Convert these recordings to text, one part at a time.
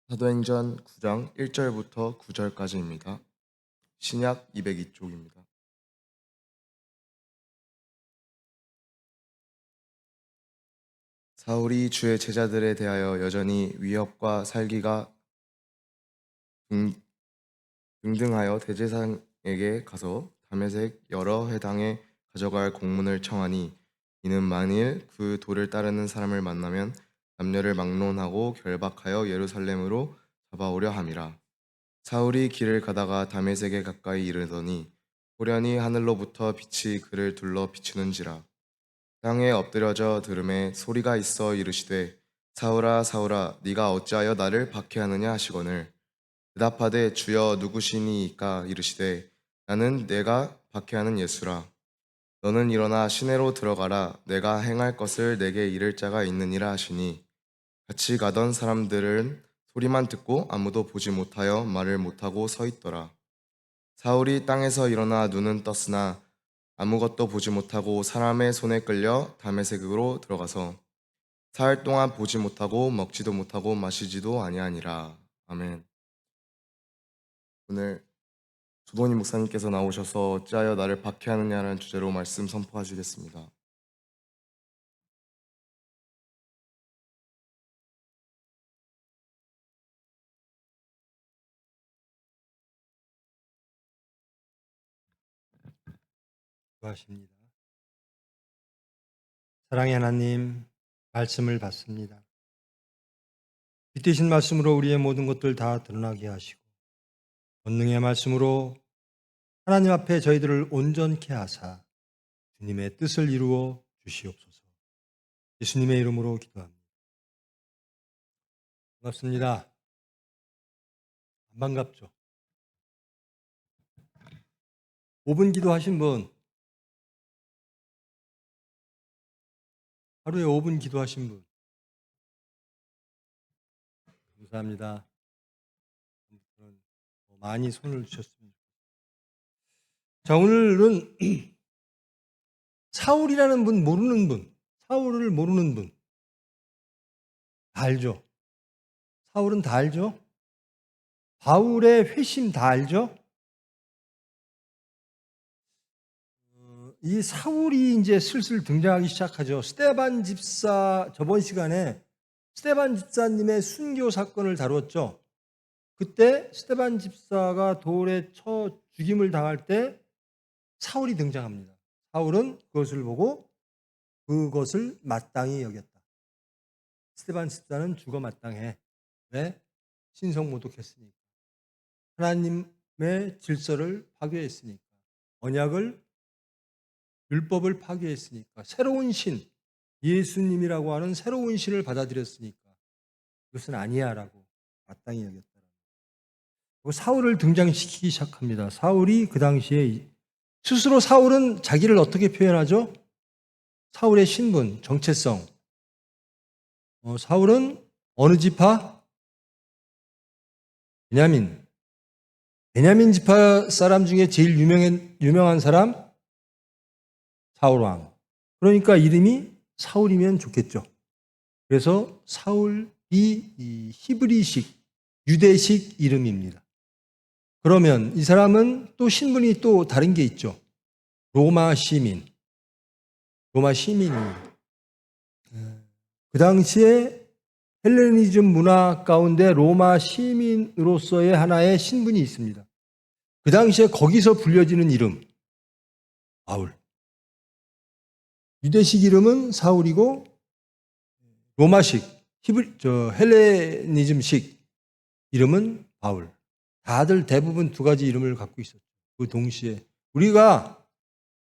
사도행전 9장 1절부터 9절까지입니다. 신약 202쪽입니다. 사울이 주의 제자들에 대하여 여전히 위협과 살기가 등등하여 대제사장에게 가서 다메섹 여러 회당에 가져갈 공문을 청하니, 이는 만일 그 도를 따르는 사람을 만나면 남녀를 막론하고 결박하여 예루살렘으로 잡아오려 함이라. 사울이 길을 가다가 다메섹에 가까이 이르더니 호련히 하늘로부터 빛이 그를 둘러 비추는지라. 땅에 엎드려져 들음에 소리가 있어 이르시되, 사울아 사울아 네가 어찌하여 나를 박해하느냐 하시거늘, 대답하되 주여 누구시니이까 이르시되, 나는 내가 박해하는 예수라. 너는 일어나 시내로 들어가라. 내가 행할 것을 내게 이를 자가 있느니라 하시니, 같이 가던 사람들은 소리만 듣고 아무도 보지 못하여 말을 못하고 서 있더라. 사울이 땅에서 일어나 눈은 떴으나 아무것도 보지 못하고 사람의 손에 끌려 다메섹으로 들어가서 사흘 동안 보지 못하고 먹지도 못하고 마시지도 아니하니라. 아멘. 오늘 조도니 목사님께서 나오셔서 어찌하여 나를 박해하느냐라는 주제로 말씀 선포하시겠습니다. 기도하십니다. 사랑의 하나님, 말씀을 받습니다. 빛되신 말씀으로 우리의 모든 것들 다 드러나게 하시고, 권능의 말씀으로 하나님 앞에 저희들을 온전케 하사 주님의 뜻을 이루어 주시옵소서. 예수님의 이름으로 기도합니다. 반갑습니다. 안 반갑죠? 5분 기도하신 분, 하루에 5분 기도하신 분, 감사합니다. 많이 손을 주셨습니다. 자, 오늘은 사울이라는 분 모르는 분, 사울을 모르는 분 다 알죠? 사울은 다 알죠? 바울의 회심 다 알죠? 이 사울이 이제 슬슬 등장하기 시작하죠. 스데반 집사, 저번 시간에 스데반 집사님의 순교 사건을 다뤘죠. 그때 스데반 집사가 돌에 쳐 죽임을 당할 때 사울이 등장합니다. 사울은 그것을 보고 그것을 마땅히 여겼다. 스데반 집사는 죽어 마땅해. 왜? 신성모독했으니까. 하나님의 질서를 파괴했으니까. 언약을, 율법을 파괴했으니까. 새로운 신, 예수님이라고 하는 새로운 신을 받아들였으니까 그것은 아니야 라고 마땅히 여겼다. 사울을 등장시키기 시작합니다. 사울이 그 당시에 스스로 사울은 자기를 어떻게 표현하죠? 사울의 신분, 정체성. 사울은 어느 지파? 베냐민. 베냐민 지파 사람 중에 제일 유명한 사람? 사울왕. 그러니까 이름이 사울이면 좋겠죠. 그래서 사울이 히브리식, 유대식 이름입니다. 그러면 이 사람은 또 신분이 또 다른 게 있죠. 로마 시민. 로마 시민입니다. 그 당시에 헬레니즘 문화 가운데 로마 시민으로서의 하나의 신분이 있습니다. 그 당시에 거기서 불려지는 이름, 바울. 유대식 이름은 사울이고 로마식, 헬레니즘식 이름은 바울. 다들 대부분 두 가지 이름을 갖고 있었죠. 그 동시에 우리가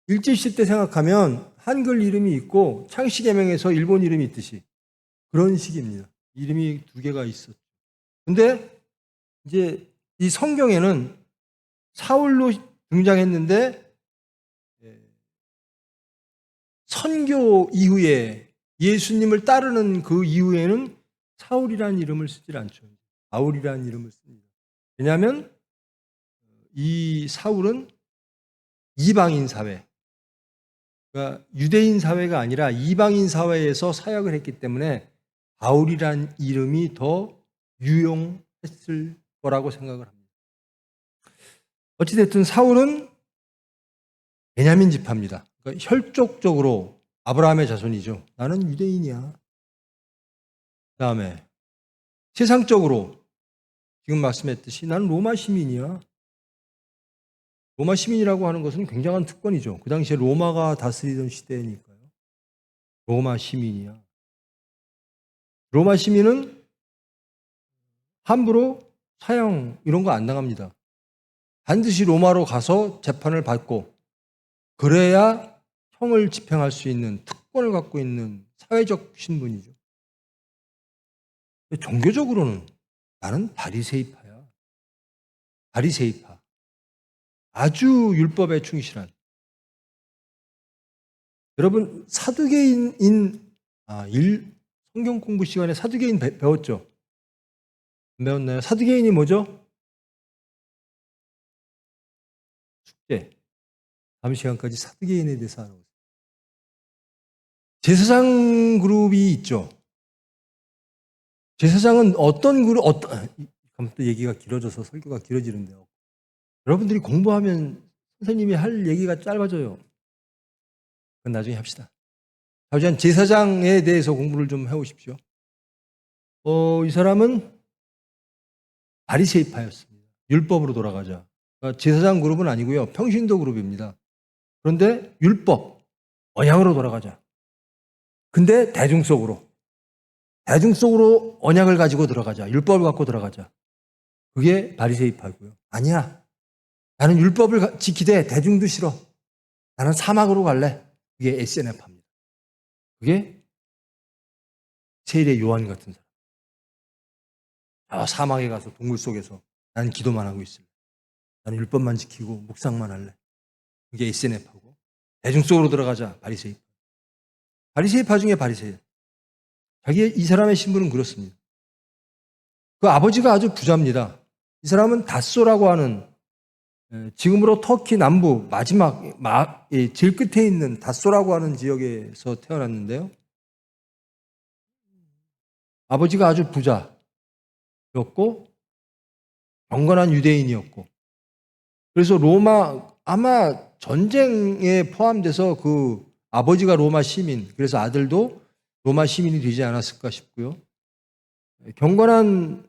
일제시대 때 생각하면 한글 이름이 있고 창씨개명에서 일본 이름이 있듯이 그런 식입니다. 이름이 두 개가 있었죠. 근데 이제 이 성경에는 사울로 등장했는데 선교 이후에 예수님을 따르는 그 이후에는 사울이라는 이름을 쓰질 않죠. 바울이라는 이름을 씁니다. 왜냐하면 이 사울은 이방인 사회, 그러니까 유대인 사회가 아니라 이방인 사회에서 사역을 했기 때문에 바울이란 이름이 더 했을 거라고 생각을 합니다. 어찌됐든 사울은 베냐민 지파입니다. 그러니까 혈족적으로 아브라함의 자손이죠. 나는 유대인이야. 그다음에 세상적으로 지금 말씀했듯이 나는 로마 시민이야. 로마 시민이라고 하는 것은 굉장한 특권이죠. 그 당시에 로마가 다스리던 시대니까요. 로마 시민이야. 로마 시민은 함부로 사형 이런 거 안 당합니다. 반드시 로마로 가서 재판을 받고 그래야 형을 집행할 수 있는 특권을 갖고 있는 사회적 신분이죠. 종교적으로는 나는 바리새이파야. 바리새이파. 아주 율법에 충실한. 여러분 성경 공부 시간에 사두개인 배웠죠? 안 배웠나요? 사두개인이 뭐죠? 숙제. 다음 시간까지 사두개인에 대해서 알아보세요. 제사장 그룹이 있죠. 제사장은 어떤 그룹, 또 얘기가 길어져서 설교가 길어지는데요. 여러분들이 공부하면 선생님이 할 얘기가 짧아져요. 그건 나중에 합시다. 하지만 제사장에 대해서 공부를 좀 해오십시오. 이 사람은 바리새이파였습니다. 율법으로 돌아가자. 그러니까 제사장 그룹은 아니고요. 평신도 그룹입니다. 그런데 율법, 언약으로 돌아가자. 근데 대중 속으로 언약을 가지고 들어가자. 율법을 갖고 들어가자. 그게 바리새이파고요. 아니야. 나는 율법을 지키되 대중도 싫어. 나는 사막으로 갈래. 그게 SNF입니다. 그게 세일의 요한 같은 사람. 사막에 가서 동굴 속에서 나는 기도만 하고 있을래. 나는 율법만 지키고 묵상만 할래. 그게 SNF하고 대중 속으로 들어가자. 바리새이파. 바리새이파 중에 바리새이. 이 사람의 신분은 그렇습니다. 그 아버지가 아주 부자입니다. 이 사람은 다소라고 하는 지금으로 터키 남부 마지막 제일 끝에 있는 다소라고 하는 지역에서 태어났는데요. 아버지가 아주 부자였고 경건한 유대인이었고 그래서 아마 전쟁에 포함돼서 그 아버지가 로마 시민 그래서 아들도 로마 시민이 되지 않았을까 싶고요. 경건한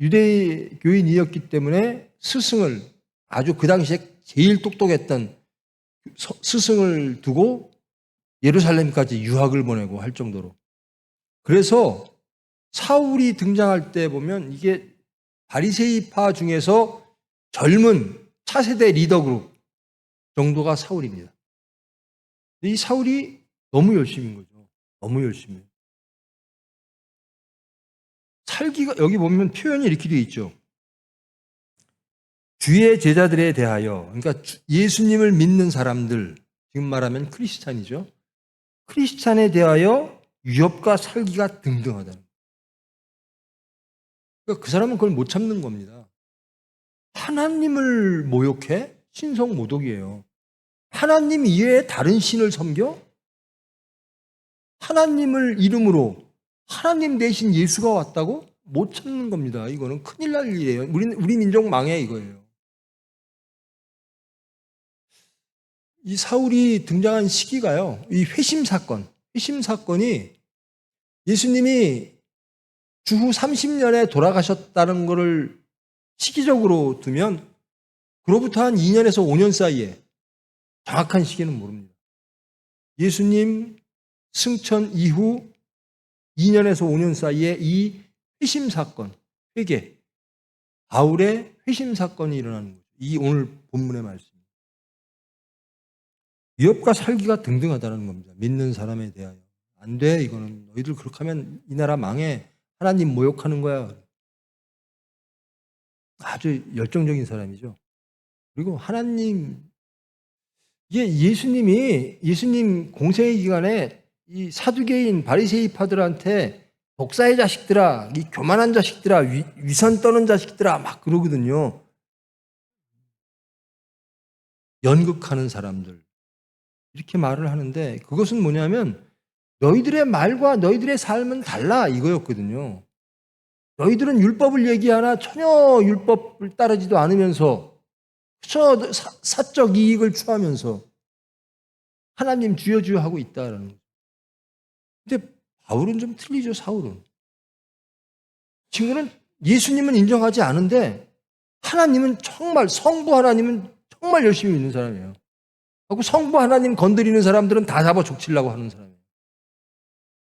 유대교인이었기 때문에 스승을 아주 그 당시에 제일 똑똑했던 스승을 두고 예루살렘까지 유학을 보내고 할 정도로. 그래서 사울이 등장할 때 보면 이게 바리새이파 중에서 젊은 차세대 리더 그룹 정도가 사울입니다. 이 사울이 너무 열심인 거죠. 너무 열심히. 살기가 여기 보면 표현이 이렇게 되어 있죠. 주의 제자들에 대하여 그러니까 예수님을 믿는 사람들 지금 말하면 크리스찬이죠. 크리스찬에 대하여 유업과 살기가 등등하다는 거예요. 그러니까 그 사람은 그걸 못 참는 겁니다. 하나님을 모욕해? 신성모독이에요. 하나님 이외에 다른 신을 섬겨? 하나님을 이름으로 하나님 대신 예수가 왔다고? 못 참는 겁니다. 이거는 큰일 날 일이에요. 우리 민족 망해 이거예요. 이 사울이 등장한 시기가요. 이 회심 사건이 예수님이 주후 30년에 돌아가셨다는 것을 시기적으로 두면 그로부터 한 2년에서 5년 사이에 정확한 시기는 모릅니다. 예수님 승천 이후 2년에서 5년 사이에 이 회심 사건, 회개, 바울의 회심 사건이 일어나는 거죠. 이 오늘 본문의 말씀. 위협과 살기가 등등하다는 겁니다. 믿는 사람에 대하여. 안 돼, 이거는. 너희들 그렇게 하면 이 나라 망해. 하나님 모욕하는 거야. 아주 열정적인 사람이죠. 그리고 예수님 공생의 기간에 이 사두개인 바리새이파들한테 독사의 자식들아, 이 교만한 자식들아, 위선 떠는 자식들아 막 그러거든요. 연극하는 사람들 이렇게 말을 하는데 그것은 뭐냐면 너희들의 말과 너희들의 삶은 달라 이거였거든요. 너희들은 율법을 얘기하나 전혀 율법을 따르지도 않으면서 그저 사적 이익을 추하면서 하나님 주여 주여 하고 있다라는 거죠. 근데 바울은 좀 틀리죠, 사울은. 친구는 예수님은 인정하지 않은데 하나님은 정말 성부 하나님은 정말 열심히 믿는 사람이에요. 하고 성부 하나님 건드리는 사람들은 다 잡아 족치려고 하는 사람이에요.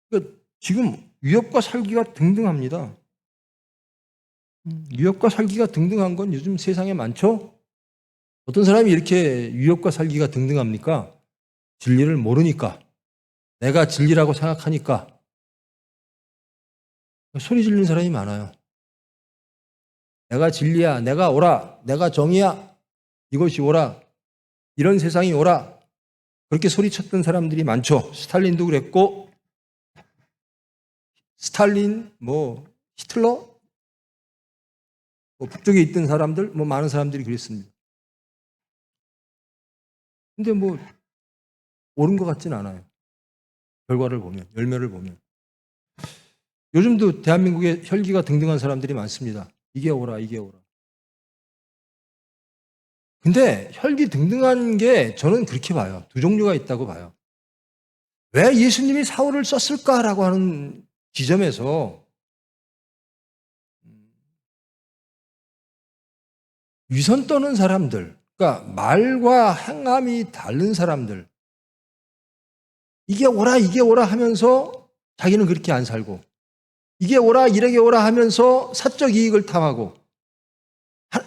그러니까 지금 유업과 살기가 등등합니다. 유업과 살기가 등등한 건 요즘 세상에 많죠? 어떤 사람이 이렇게 유업과 살기가 등등합니까? 진리를 모르니까, 내가 진리라고 생각하니까 소리 지르는 사람이 많아요. 내가 진리야, 내가 옳아, 내가 정의야, 이것이 옳아, 이런 세상이 옳아, 그렇게 소리쳤던 사람들이 많죠. 스탈린도 그랬고, 스탈린, 히틀러, 북쪽에 있던 사람들, 많은 사람들이 그랬습니다. 근데 옳은 것 같진 않아요. 결과를 보면, 열매를 보면. 요즘도 대한민국에 혈기가 등등한 사람들이 많습니다. 이게 옳아, 이게 옳아. 근데 혈기 등등한 게 저는 그렇게 봐요. 두 종류가 있다고 봐요. 왜 예수님이 사울을 썼을까라고 하는 지점에서 위선 떠는 사람들, 그러니까 말과 행함이 다른 사람들, 이게 옳아 하면서 자기는 그렇게 안 살고, 이게 옳아, 이렇게 옳아 하면서 사적 이익을 탐하고,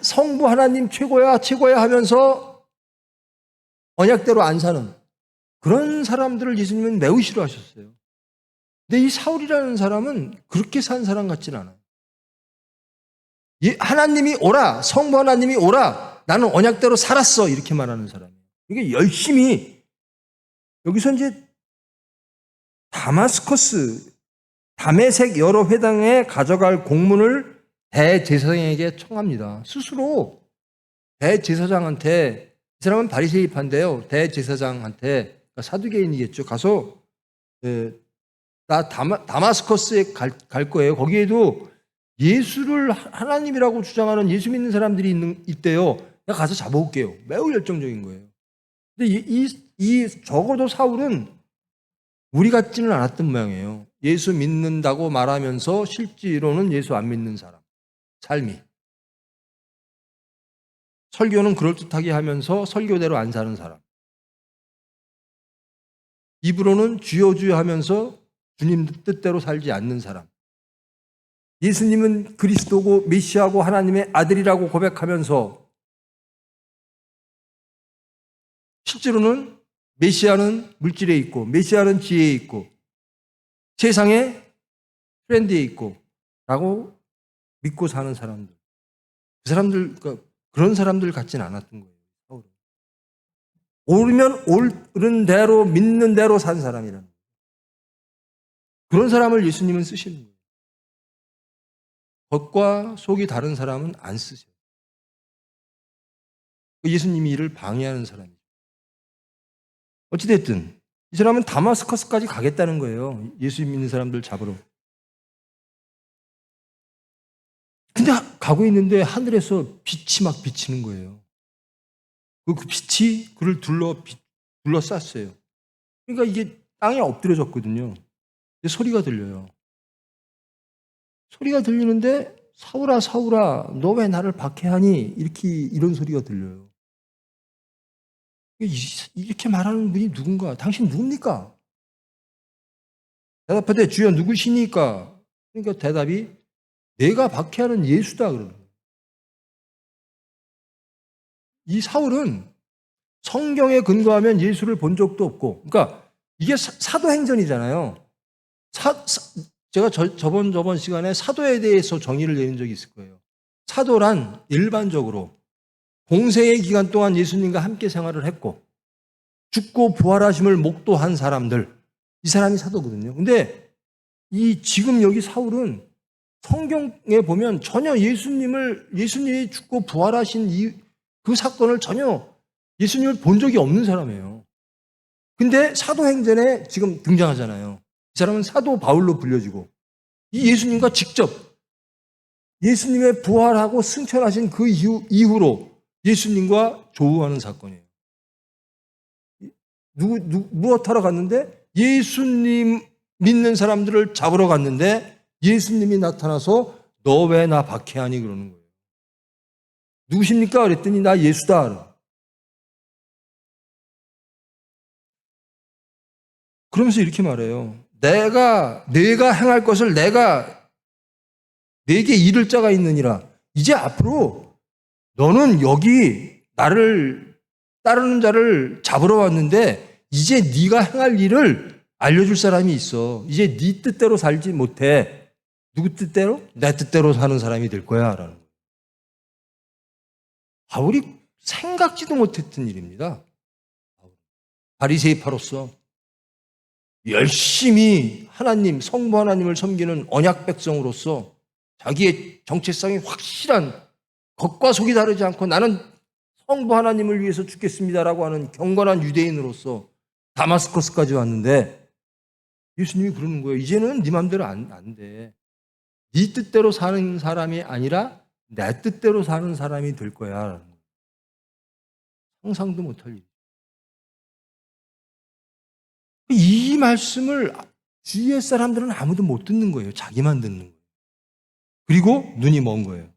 성부 하나님 최고야 하면서 언약대로 안 사는 그런 사람들을 예수님은 매우 싫어하셨어요. 근데 이 사울이라는 사람은 그렇게 산 사람 같진 않아요. 하나님이 옳아, 성부 하나님이 옳아, 나는 언약대로 살았어, 이렇게 말하는 사람이에요. 이게 열심히, 여기서 이제 다메섹 여러 회당에 가져갈 공문을 대제사장에게 청합니다. 스스로 대제사장한테, 이 사람은 바리새이파인데요, 대제사장한테, 그러니까 사두개인이겠죠. 가서 나 다마스커스에 갈 거예요. 거기에도 예수를 하나님이라고 주장하는 예수 믿는 사람들이 있대요. 내가 가서 잡아올게요. 매우 열정적인 거예요. 근데 적어도 사울은 우리 같지는 않았던 모양이에요. 예수 믿는다고 말하면서 실제로는 예수 안 믿는 사람. 삶이. 설교는 그럴듯하게 하면서 설교대로 안 사는 사람. 입으로는 주여 주여 하면서 주님 뜻대로 살지 않는 사람. 예수님은 그리스도고 메시아고 하나님의 아들이라고 고백하면서 실제로는 메시아는 물질에 있고 메시아는 지혜에 있고 세상에 트렌드에 있고 라고 믿고 사는 사람들. 그런 사람들 같지는 않았던 거예요. 옳으면 옳은 대로 믿는 대로 산 사람이라는 거예요. 그런 사람을 예수님은 쓰시는 거예요. 겉과 속이 다른 사람은 안 쓰세요. 예수님이 이를 방해하는 사람이죠. 어찌됐든 이 사람은 다마스커스까지 가겠다는 거예요. 예수 믿는 사람들 잡으러. 근데 가고 있는데 하늘에서 빛이 막 비치는 거예요. 그 빛이 그를 둘러쌌어요. 그러니까 이게 땅에 엎드려졌거든요. 소리가 들려요. 소리가 들리는데 사울아 사울아 너 왜 나를 박해하니? 이런 소리가 들려요. 이렇게 말하는 분이 누군가? 당신 누굽니까? 대답할 때 주여 누구시니까? 그러니까 대답이 내가 박해하는 예수다 그러는 거예요. 이 사울은 성경에 근거하면 예수를 본 적도 없고, 그러니까 이게 사도행전이잖아요. 제가 저번 시간에 사도에 대해서 정의를 내린 적이 있을 거예요. 사도란 일반적으로 공생의 기간 동안 예수님과 함께 생활을 했고 죽고 부활하심을 목도한 사람들, 이 사람이 사도거든요. 근데 지금 여기 사울은 성경에 보면 전혀 예수님이 죽고 부활하신 그 사건을 전혀 예수님을 본 적이 없는 사람이에요. 근데 사도행전에 지금 등장하잖아요. 이 사람은 사도 바울로 불려지고 이 예수님과 직접 예수님의 부활하고 승천하신 그 이후로 예수님과 조우하는 사건이에요. 무엇하러 갔는데? 예수님 믿는 사람들을 잡으러 갔는데 예수님이 나타나서 너 왜 나 박해하니 그러는 거예요. 누구십니까? 그랬더니 나 예수다. 그러면서 이렇게 말해요. 내가 행할 것을 내게 이를 자가 있느니라. 이제 앞으로 너는 여기 나를 따르는 자를 잡으러 왔는데 이제 네가 행할 일을 알려줄 사람이 있어. 이제 네 뜻대로 살지 못해. 누구 뜻대로? 내 뜻대로 사는 사람이 될 거야. 라는 거예요. 바울이 생각지도 못했던 일입니다. 바리새파로서 열심히 하나님, 성부 하나님을 섬기는 언약 백성으로서 자기의 정체성이 확실한 겉과 속이 다르지 않고 나는 성부 하나님을 위해서 죽겠습니다라고 하는 경건한 유대인으로서 다마스커스까지 왔는데 예수님이 그러는 거예요. 이제는 네 맘대로 안 돼. 네 뜻대로 사는 사람이 아니라 내 뜻대로 사는 사람이 될 거야. 상상도 못할 일. 이 말씀을 주위의 사람들은 아무도 못 듣는 거예요. 자기만 듣는 거예요. 그리고 눈이 먼 거예요.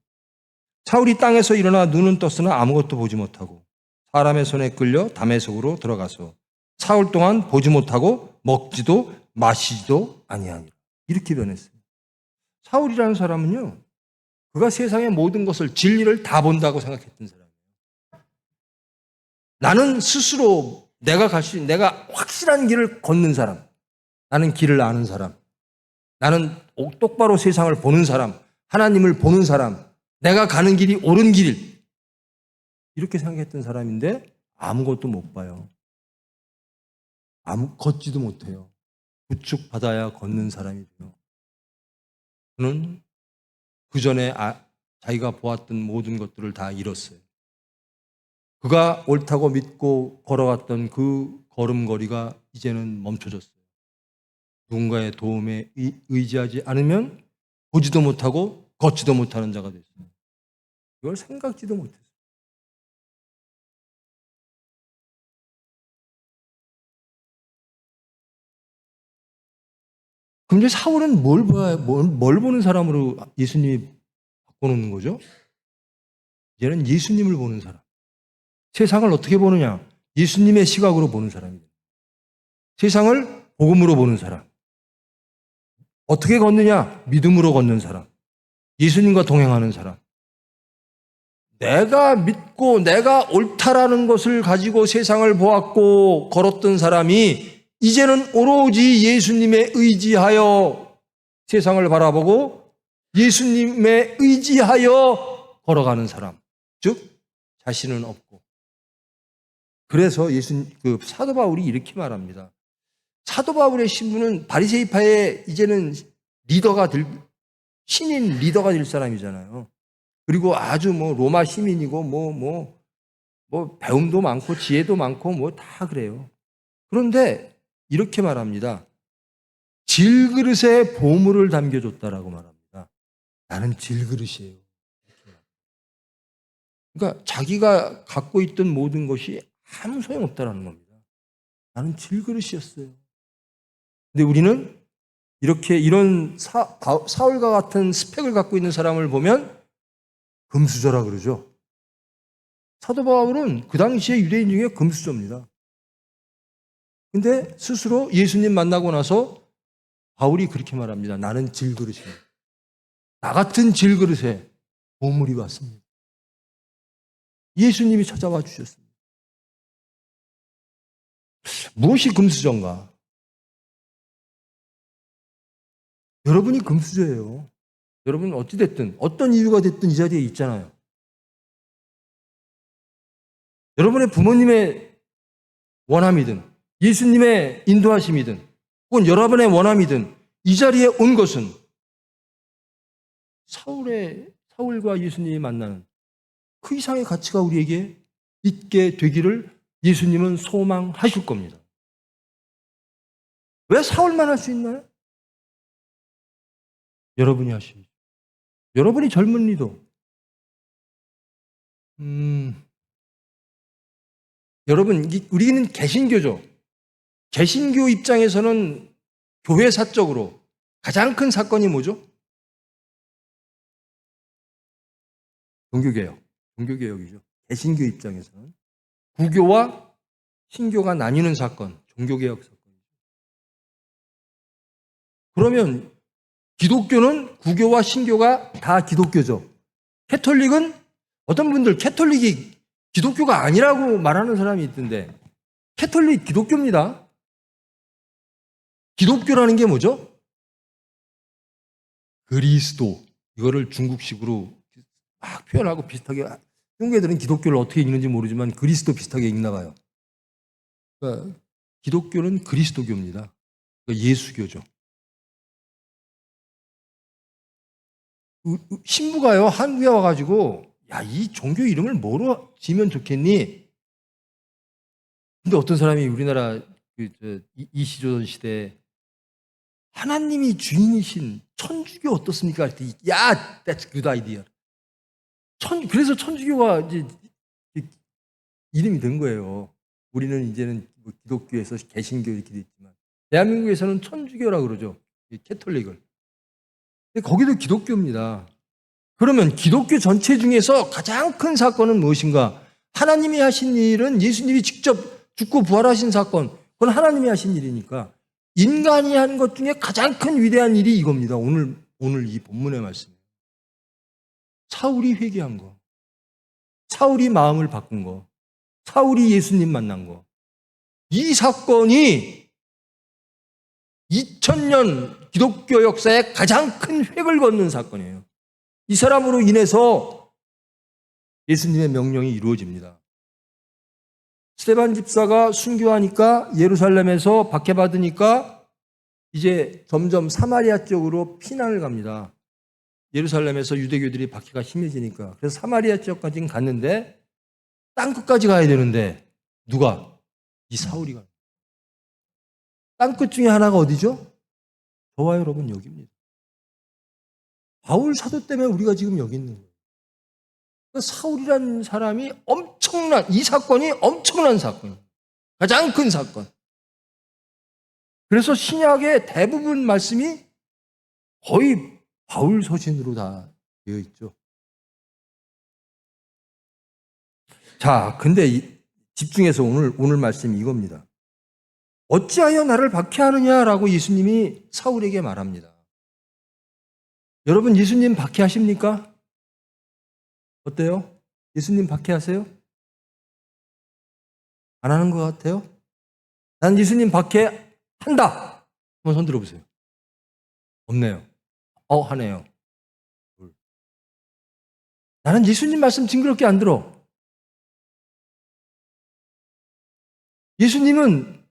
사울이 땅에서 일어나 눈은 떴으나 아무것도 보지 못하고 사람의 손에 끌려 다메섹으로 들어가서 사흘 동안 보지 못하고 먹지도 마시지도 아니하니라. 이렇게 변했어요. 사울이라는 사람은요, 그가 세상의 모든 것을 진리를 다 본다고 생각했던 사람이에요. 나는 스스로 내가 확실한 길을 걷는 사람, 나는 길을 아는 사람, 나는 똑바로 세상을 보는 사람, 하나님을 보는 사람, 내가 가는 길이 옳은 길, 이렇게 생각했던 사람인데 아무것도 못 봐요. 걷지도 못해요. 구축받아야 걷는 사람이 돼요. 그는 그 전에 자기가 보았던 모든 것들을 다 잃었어요. 그가 옳다고 믿고 걸어갔던 그 걸음걸이가 이제는 멈춰졌어요. 누군가의 도움에 의지하지 않으면 보지도 못하고 걷지도 못하는 자가 됐어요. 이걸 생각지도 못했어요. 그럼 이제 사울은 뭘 보는 사람으로 예수님이 바꿔놓는 거죠? 이제는 예수님을 보는 사람. 세상을 어떻게 보느냐? 예수님의 시각으로 보는 사람입니다. 세상을 복음으로 보는 사람. 어떻게 걷느냐? 믿음으로 걷는 사람. 예수님과 동행하는 사람. 내가 믿고 내가 옳다라는 것을 가지고 세상을 보았고 걸었던 사람이 이제는 오로지 예수님에 의지하여 세상을 바라보고 예수님에 의지하여 걸어가는 사람. 즉 자신은 없고. 그래서 사도 바울이 이렇게 말합니다. 사도 바울의 신분은 바리새파의 이제는 신인 리더가 될 사람이잖아요. 그리고 아주 로마 시민이고 배움도 많고 지혜도 많고 다 그래요. 그런데 이렇게 말합니다. 질그릇에 보물을 담겨줬다라고 말합니다. 나는 질그릇이에요. 그러니까 자기가 갖고 있던 모든 것이 아무 소용없다라는 겁니다. 나는 질그릇이었어요. 근데 우리는 이런 사울과 같은 스펙을 갖고 있는 사람을 보면 금수저라 그러죠. 사도 바울은 그 당시에 유대인 중에 금수저입니다. 근데 스스로 예수님 만나고 나서 바울이 그렇게 말합니다. 나는 질그릇이에요. 나 같은 질그릇에 보물이 왔습니다. 예수님이 찾아와 주셨습니다. 무엇이 금수저인가? 여러분이 금수저예요. 여러분은 어찌됐든 어떤 이유가 됐든 이 자리에 있잖아요. 여러분의 부모님의 원함이든 예수님의 인도하심이든 혹은 여러분의 원함이든 이 자리에 온 것은 사울과 예수님이 만나는 그 이상의 가치가 우리에게 있게 되기를 예수님은 소망하실 겁니다. 왜 사울만 할 수 있나요? 여러분이 하십니다. 여러분이 젊은이도 여러분, 우리는 개신교죠. 개신교 입장에서는 교회 사적으로 가장 큰 사건이 뭐죠? 종교개혁. 종교개혁이죠. 개신교 입장에서는 구교와 신교가 나뉘는 사건, 종교개혁 사건. 그러면 기독교는 구교와 신교가 다 기독교죠. 캐톨릭은 어떤 분들 캐톨릭이 기독교가 아니라고 말하는 사람이 있던데, 캐톨릭 기독교입니다. 기독교라는 게 뭐죠? 그리스도. 이거를 중국식으로 막 표현하고 비슷하게, 중국 애들은 기독교를 어떻게 읽는지 모르지만 그리스도 비슷하게 읽나 봐요. 그러니까 기독교는 그리스도교입니다. 그러니까 예수교죠. 신부가요, 한국에 와가지고, 야, 이 종교 이름을 뭐로 지으면 좋겠니? 근데 어떤 사람이 우리나라 이시조선 시대에 하나님이 주인이신 천주교 어떻습니까? 할 때, 야, that's good idea. 그래서 천주교가 이제 이름이 된 거예요. 우리는 이제는 기독교에서 개신교 이렇게 돼 있지만, 대한민국에서는 천주교라고 그러죠. 캐톨릭을. 근데 거기도 기독교입니다. 그러면 기독교 전체 중에서 가장 큰 사건은 무엇인가? 하나님이 하신 일은 예수님이 직접 죽고 부활하신 사건, 그건 하나님이 하신 일이니까 인간이 한 것 중에 가장 큰 위대한 일이 이겁니다. 오늘 이 본문의 말씀. 사울이 회개한 거, 사울이 마음을 바꾼 거, 사울이 예수님 만난 거. 이 사건이 2000년 기독교 역사에 가장 큰 획을 걷는 사건이에요. 이 사람으로 인해서 예수님의 명령이 이루어집니다. 스데반 집사가 순교하니까 예루살렘에서 박해받으니까 이제 점점 사마리아 쪽으로 피난을 갑니다. 예루살렘에서 유대교들이 박해가 심해지니까. 그래서 사마리아 지역까지 갔는데 땅끝까지 가야 되는데 누가? 이 사울이 가. 땅끝 중에 하나가 어디죠? 저와 여러분 여기입니다. 바울 사도 때문에 우리가 지금 여기 있는 거예요. 사울이라는 사람이 이 사건이 엄청난 사건이에요. 가장 큰 사건. 그래서 신약의 대부분 말씀이 거의 바울 서신으로 다 되어 있죠. 자, 근데 집중해서 오늘 말씀이 이겁니다. 어찌하여 나를 박해하느냐라고 예수님이 사울에게 말합니다. 여러분, 예수님 박해하십니까? 어때요? 예수님 박해하세요? 안 하는 것 같아요? 난 예수님 박해한다. 한번 손 들어보세요. 없네요. 하네요. 나는 예수님 말씀 징그럽게 안 들어. 예수님은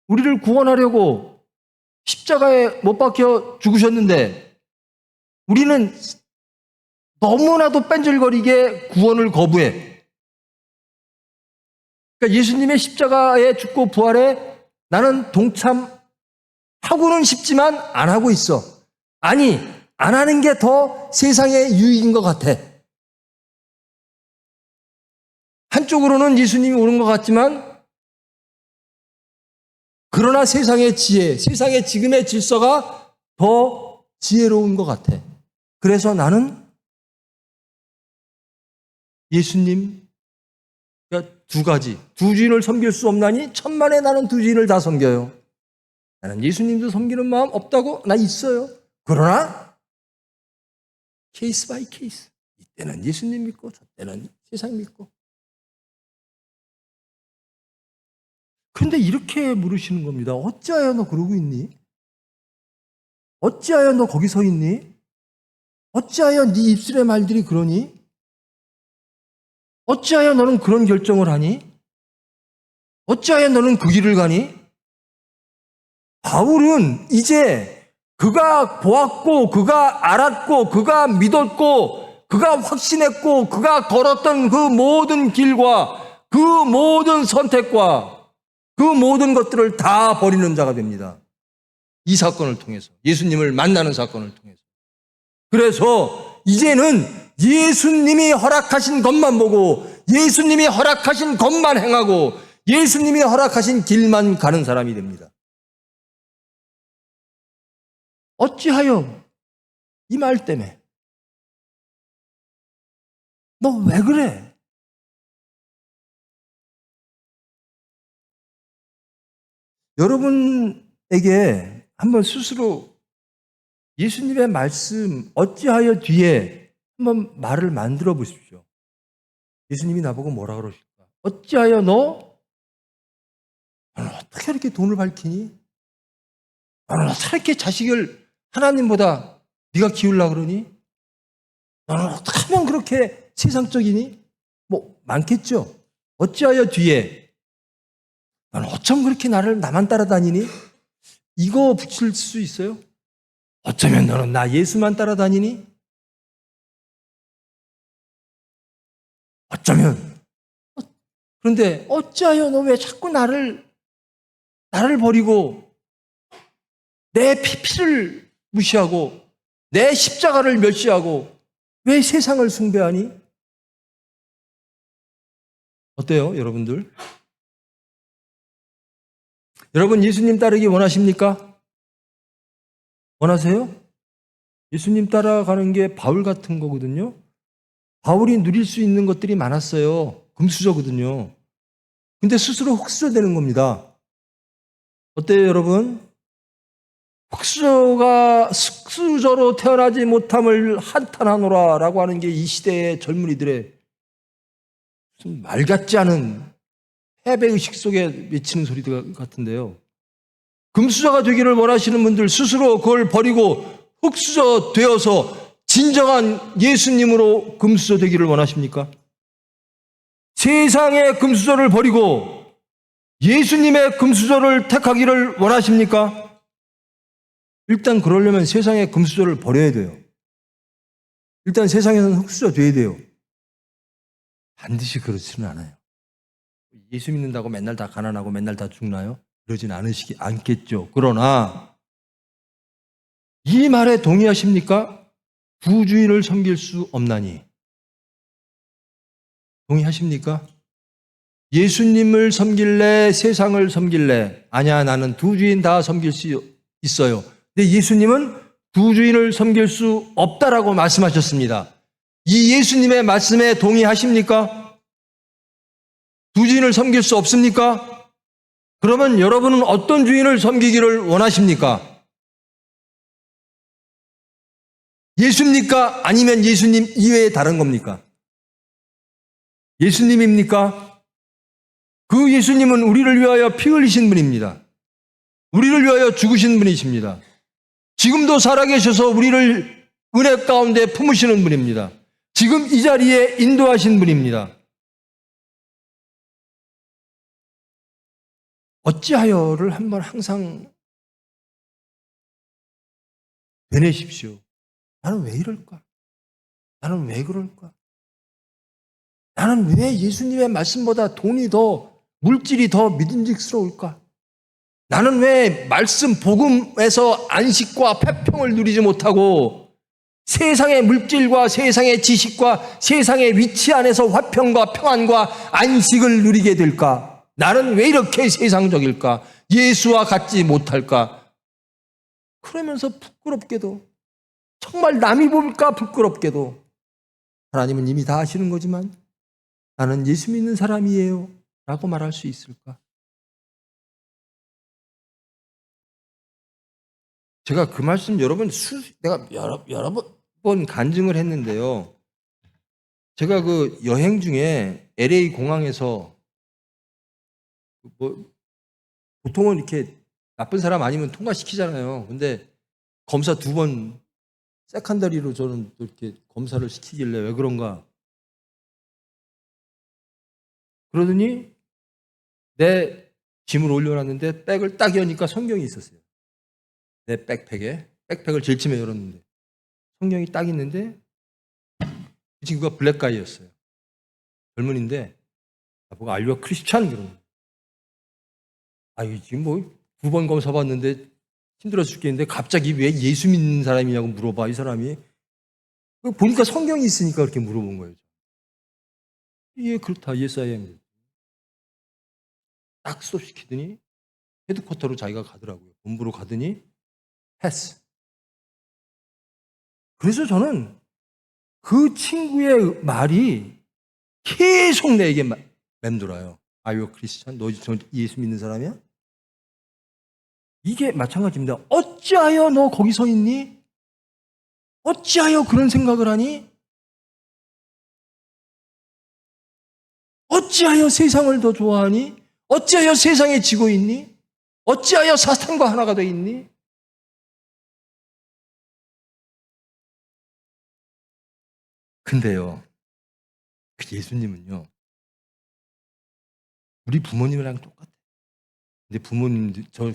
우리를 구원하려고 십자가에 못 박혀 죽으셨는데 우리는 너무나도 뺀질거리게 구원을 거부해. 그러니까 예수님의 십자가에 죽고 부활에 나는 동참하고는 싶지만 안 하고 있어. 아니, 안 하는 게 더 세상의 유익인 것 같아. 한쪽으로는 예수님이 오는 것 같지만 그러나 세상의 지혜, 세상의 지금의 질서가 더 지혜로운 것 같아. 그래서 나는 예수님, 그러니까 두 가지, 두 주인을 섬길 수 없나니 천만에 나는 두 주인을 다 섬겨요. 나는 예수님도 섬기는 마음 없다고? 나 있어요. 그러나 케이스 바이 케이스. 이때는 예수님 믿고 저때는 세상 믿고. 그런데 이렇게 물으시는 겁니다. 어찌하여 너 그러고 있니? 어찌하여 너 거기 서 있니? 어찌하여 네 입술의 말들이 그러니? 어찌하여 너는 그런 결정을 하니? 어찌하여 너는 그 길을 가니? 바울은 이제 그가 보았고, 그가 알았고, 그가 믿었고, 그가 확신했고, 그가 걸었던 그 모든 길과 그 모든 선택과 그 모든 것들을 다 버리는 자가 됩니다. 이 사건을 통해서, 예수님을 만나는 사건을 통해서. 그래서 이제는 예수님이 허락하신 것만 보고 예수님이 허락하신 것만 행하고 예수님이 허락하신 길만 가는 사람이 됩니다. 어찌하여 이 말 때문에 너 왜 그래? 여러분에게 한번 스스로 예수님의 말씀 어찌하여 뒤에 한번 말을 만들어 보십시오. 예수님이 나보고 뭐라 그러실까? 어찌하여 너는 어떻게 이렇게 돈을 밝히니? 너는 어떻게 이렇게 자식을 하나님보다 네가 키우려고 그러니? 너는 어떻게 하면 그렇게 세상적이니? 뭐 많겠죠. 어찌하여 뒤에 너는 어쩜 그렇게 나만 따라다니니? 이거 붙일 수 있어요? 어쩌면 너는 나 예수만 따라다니니? 어쩌면. 그런데 어찌하여 너 왜 자꾸 나를 버리고 내 피를 무시하고 내 십자가를 멸시하고 왜 세상을 숭배하니? 어때요, 여러분들? 여러분 예수님 따르기 원하십니까? 원하세요? 예수님 따라가는 게 바울 같은 거거든요. 바울이 누릴 수 있는 것들이 많았어요. 금수저거든요. 근데 스스로 흙수저 되는 겁니다. 어때요, 여러분? 흙수저로 태어나지 못함을 한탄하노라 라고 하는 게 이 시대의 젊은이들의 무슨 말 같지 않은 패배의식 속에 외치는 소리들 같은데요. 금수저가 되기를 원하시는 분들 스스로 그걸 버리고 흙수저 되어서 진정한 예수님으로 금수저 되기를 원하십니까? 세상의 금수저를 버리고 예수님의 금수저를 택하기를 원하십니까? 일단 그러려면 세상의 금수저를 버려야 돼요. 일단 세상에서는 흙수저 돼야 돼요. 반드시 그렇지는 않아요. 예수 믿는다고 맨날 다 가난하고 맨날 다 죽나요? 그러진 않겠죠. 그러나 이 말에 동의하십니까? 부주의를 섬길 수 없나니. 동의하십니까? 예수님을 섬길래 세상을 섬길래 아니야 나는 두 주인 다 섬길 수 있어요. 근데 예수님은 두 주인을 섬길 수 없다라고 말씀하셨습니다. 이 예수님의 말씀에 동의하십니까? 두 주인을 섬길 수 없습니까? 그러면 여러분은 어떤 주인을 섬기기를 원하십니까? 예수입니까? 아니면 예수님 이외에 다른 겁니까? 예수님입니까? 그 예수님은 우리를 위하여 피 흘리신 분입니다. 우리를 위하여 죽으신 분이십니다. 지금도 살아계셔서 우리를 은혜 가운데 품으시는 분입니다. 지금 이 자리에 인도하신 분입니다. 어찌하여를 한번 항상 되뇌십시오. 나는 왜 이럴까? 나는 왜 그럴까? 나는 왜 예수님의 말씀보다 돈이 더, 물질이 더 믿음직스러울까? 나는 왜 말씀, 복음에서 안식과 화평을 누리지 못하고 세상의 물질과 세상의 지식과 세상의 위치 안에서 화평과 평안과 안식을 누리게 될까? 나는 왜 이렇게 세상적일까? 예수와 같지 못할까? 그러면서 부끄럽게도, 정말 남이 볼까 부끄럽게도 하나님은 이미 다 아시는 거지만 나는 예수 믿는 사람이에요 라고 말할 수 있을까? 제가 그 말씀 내가 여러 번 간증을 했는데요. 제가 그 여행 중에 LA 공항에서 보통은 이렇게 나쁜 사람 아니면 통과시키잖아요. 근데 검사 2번 세컨더리로 저는 또 이렇게 검사를 시키길래 왜 그런가? 그러더니 내 짐을 올려놨는데 백을 딱 여니까 성경이 있었어요. 내 백팩을 제일 처음에 열었는데 성경이 딱 있는데 이 친구가 블랙가이였어요. 젊은인데 나보고 Are you a Christian? 그러는 거예요. 지금 뭐 2번 검사 받는데 힘들어 죽겠는데 갑자기 왜 예수 믿는 사람이냐고 물어봐 이 사람이. 보니까 성경이 있으니까 그렇게 물어본 거예요. 예, 그렇다. Yes, I am. 딱 스톱시키더니 헤드쿼터로 자기가 가더라고요. 본부로 가더니 패스. 그래서 저는 그 친구의 말이 계속 내게 맴돌아요. Are you a Christian? 너 예수 믿는 사람이야? 이게 마찬가지입니다. 어찌하여 너 거기 서 있니? 어찌하여 그런 생각을 하니? 어찌하여 세상을 더 좋아하니? 어찌하여 세상에 지고 있니? 어찌하여 사탄과 하나가 돼 있니? 근데요, 그 예수님은요, 우리 부모님이랑 똑같아요. 근데 부모님들, 저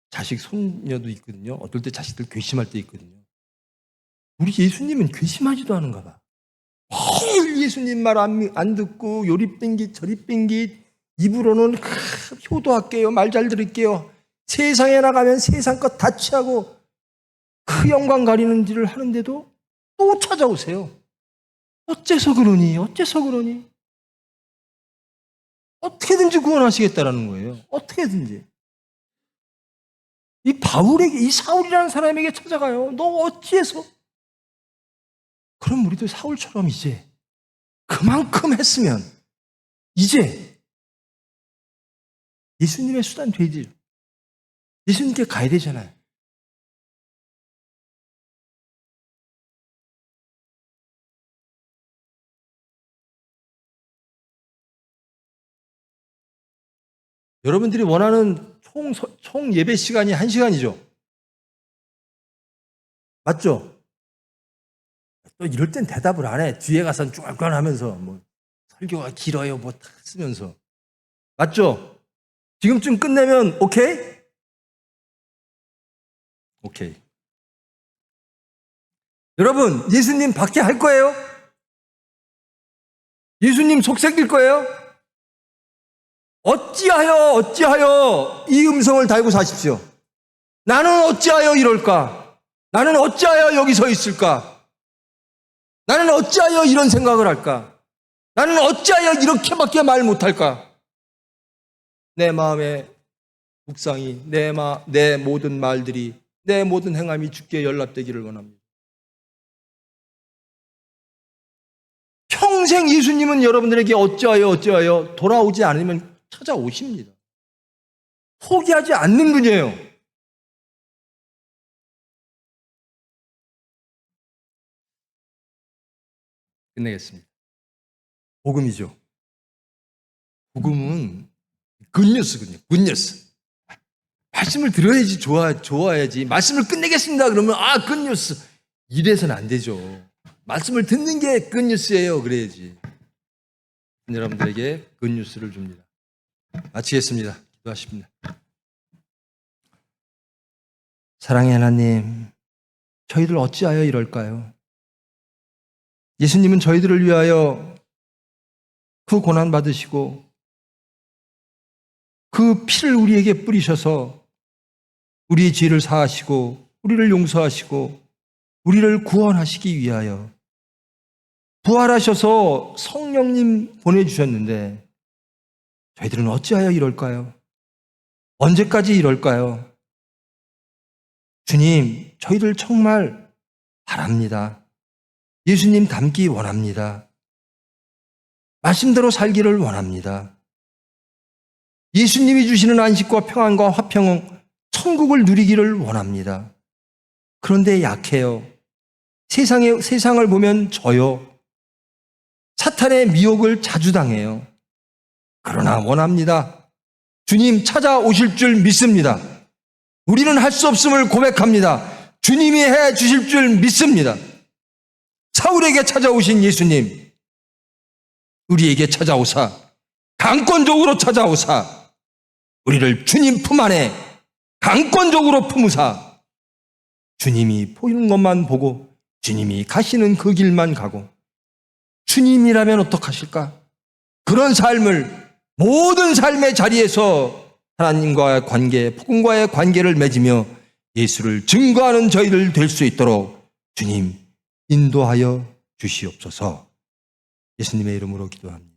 자식, 손녀도 있거든요. 어떨 때 자식들 괘씸할 때 있거든요. 우리 예수님은 괘씸하지도 않은가 봐. 예수님 말 안 듣고 요리 뺑깃 저리 뺑깃 입으로는 효도할게요. 말 잘 들을게요. 세상에 나가면 세상 것 다 취하고 그 영광 가리는 일을 하는데도 또 찾아오세요. 어째서 그러니? 어째서 그러니? 어떻게든지 구원하시겠다라는 거예요. 어떻게든지. 이 바울에게, 이 사울이라는 사람에게 찾아가요. 너 어찌해서? 그럼 우리도 사울처럼 이제 그만큼 했으면 이제 예수님의 수단 되지. 예수님께 가야 되잖아요. 여러분들이 원하는 총 예배 시간이 1시간이죠. 맞죠? 또 이럴 땐 대답을 안 해. 뒤에 가서 쭈글쭈글 하면서 뭐 설교가 길어요 뭐 다 쓰면서. 맞죠? 지금쯤 끝내면 오케이? 오케이. 여러분, 예수님 밖에 할 거예요? 예수님 속삭일 거예요? 어찌하여 이 음성을 달고 사십시오. 나는 어찌하여 이럴까? 나는 어찌하여 여기 서 있을까? 나는 어찌하여 이런 생각을 할까? 나는 어찌하여 이렇게밖에 말 못할까? 내 마음의 묵상이, 내 모든 말들이, 내 모든 행함이 주께 연락되기를 원합니다. 평생 예수님은 여러분들에게 어찌하여 돌아오지 않으면 찾아오십니다. 포기하지 않는 분이에요. 끝내겠습니다. 복음이죠. 복음은 굿뉴스거든요. 굿뉴스. 말씀을 들어야지 좋아야지. 말씀을 끝내겠습니다. 그러면 굿뉴스. 이래서는 안 되죠. 말씀을 듣는 게 굿뉴스예요. 그래야지. 여러분들에게 굿뉴스를 줍니다. 마치겠습니다. 기도하십니다. 사랑의 하나님, 저희들 어찌하여 이럴까요? 예수님은 저희들을 위하여 그 고난 받으시고 그 피를 우리에게 뿌리셔서 우리의 죄를 사하시고 우리를 용서하시고 우리를 구원하시기 위하여 부활하셔서 성령님 보내주셨는데 저희들은 어찌하여 이럴까요? 언제까지 이럴까요? 주님, 저희들 정말 바랍니다. 예수님 닮기 원합니다. 말씀대로 살기를 원합니다. 예수님이 주시는 안식과 평안과 화평, 천국을 누리기를 원합니다. 그런데 약해요. 세상을 보면 져요. 사탄의 미혹을 자주 당해요. 그러나 원합니다. 주님 찾아오실 줄 믿습니다. 우리는 할 수 없음을 고백합니다. 주님이 해 주실 줄 믿습니다. 사울에게 찾아오신 예수님, 우리에게 찾아오사, 강권적으로 찾아오사, 우리를 주님 품 안에 강권적으로 품으사, 주님이 보이는 것만 보고 주님이 가시는 그 길만 가고, 주님이라면 어떡하실까? 그런 삶을 모든 삶의 자리에서 하나님과의 관계, 복음과의 관계를 맺으며 예수를 증거하는 저희들 될 수 있도록 주님 인도하여 주시옵소서. 예수님의 이름으로 기도합니다.